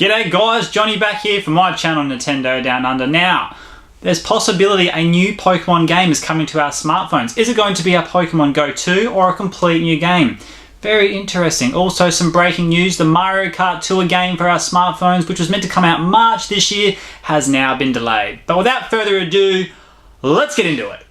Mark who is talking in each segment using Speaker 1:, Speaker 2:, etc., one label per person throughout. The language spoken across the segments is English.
Speaker 1: G'day guys, Johnny back here for my channel Nintendo Down Under. Now, there's possibility a new Pokemon game is coming to our smartphones. Is it going to be a Pokemon Go 2 or a complete new game? Very interesting. Also some breaking news, the Mario Kart Tour game for our smartphones, which was meant to come out March this year, has now been delayed. But without further ado, let's get into it.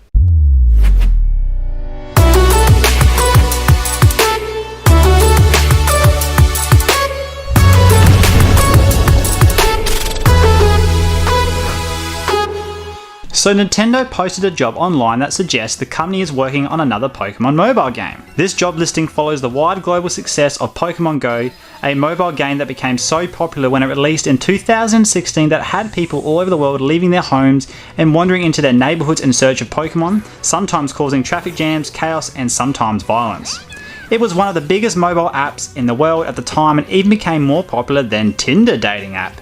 Speaker 1: So Nintendo posted a job online that suggests the company is working on another Pokemon mobile game. This job listing follows the wide global success of Pokemon Go, a mobile game that became so popular when it released in 2016 that had people all over the world leaving their homes and wandering into their neighborhoods in search of Pokemon, sometimes causing traffic jams, chaos, and sometimes violence. It was one of the biggest mobile apps in the world at the time and even became more popular than Tinder dating app.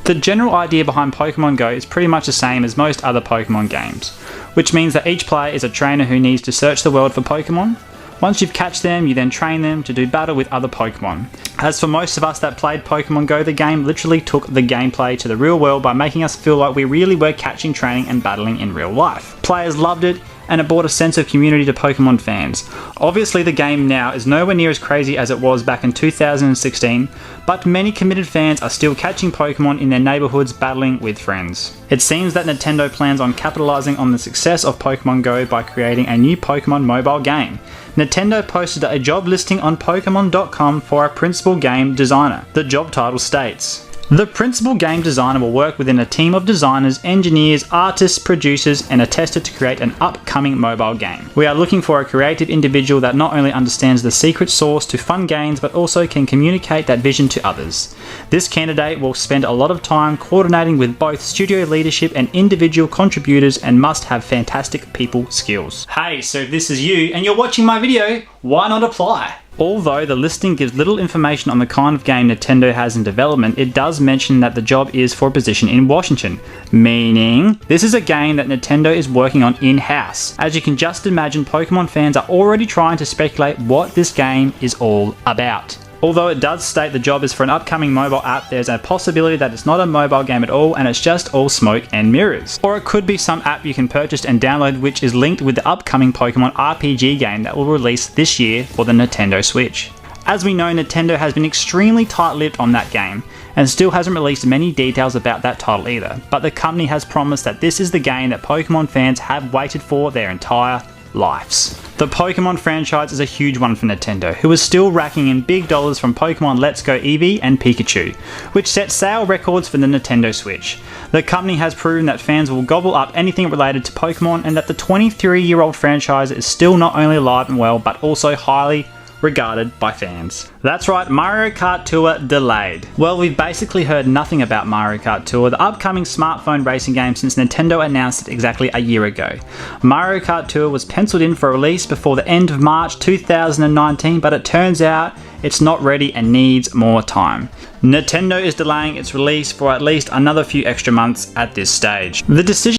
Speaker 1: The general idea behind Pokemon Go is pretty much the same as most other Pokemon games, which means that each player is a trainer who needs to search the world for Pokemon. Once you've catched them, you then train them to do battle with other Pokemon. As for most of us that played Pokemon Go, the game literally took the gameplay to the real world by making us feel like we really were catching, training and battling in real life. Players loved it, and it brought a sense of community to Pokemon fans. Obviously the game now is nowhere near as crazy as it was back in 2016, but many committed fans are still catching Pokemon in their neighborhoods battling with friends. It seems that Nintendo plans on capitalizing on the success of Pokemon Go by creating a new Pokemon mobile game. Nintendo posted a job listing on Pokemon.com for a principal game designer. The job title states, "The principal game designer will work within a team of designers, engineers, artists, producers, and a tester to create an upcoming mobile game. We are looking for a creative individual that not only understands the secret sauce to fun games, but also can communicate that vision to others. This candidate will spend a lot of time coordinating with both studio leadership and individual contributors and must have fantastic people skills." Hey, so if this is you and you're watching my video, why not apply? Although the listing gives little information on the kind of game Nintendo has in development, it does mention that the job is for a position in Washington, meaning this is a game that Nintendo is working on in-house. As you can just imagine, Pokemon fans are already trying to speculate what this game is all about. Although it does state the job is for an upcoming mobile app, there's a possibility that it's not a mobile game at all and it's just all smoke and mirrors. Or it could be some app you can purchase and download which is linked with the upcoming Pokemon RPG game that will release this year for the Nintendo Switch. As we know, Nintendo has been extremely tight-lipped on that game and still hasn't released many details about that title either, but the company has promised that this is the game that Pokemon fans have waited for their entire lives. The Pokemon franchise is a huge one for Nintendo, who is still racking in big dollars from Pokemon Let's Go Eevee and Pikachu, which set sale records for the Nintendo Switch. The company has proven that fans will gobble up anything related to Pokemon and that the 23-year-old franchise is still not only alive and well, but also highly regarded by fans. That's right, Mario Kart Tour delayed. Well, we've basically heard nothing about Mario Kart Tour, the upcoming smartphone racing game, since Nintendo announced it exactly a year ago. Mario Kart Tour was penciled in for release before the end of March 2019, but it turns out it's not ready and needs more time. Nintendo is delaying its release for at least another few extra months at this stage. The decision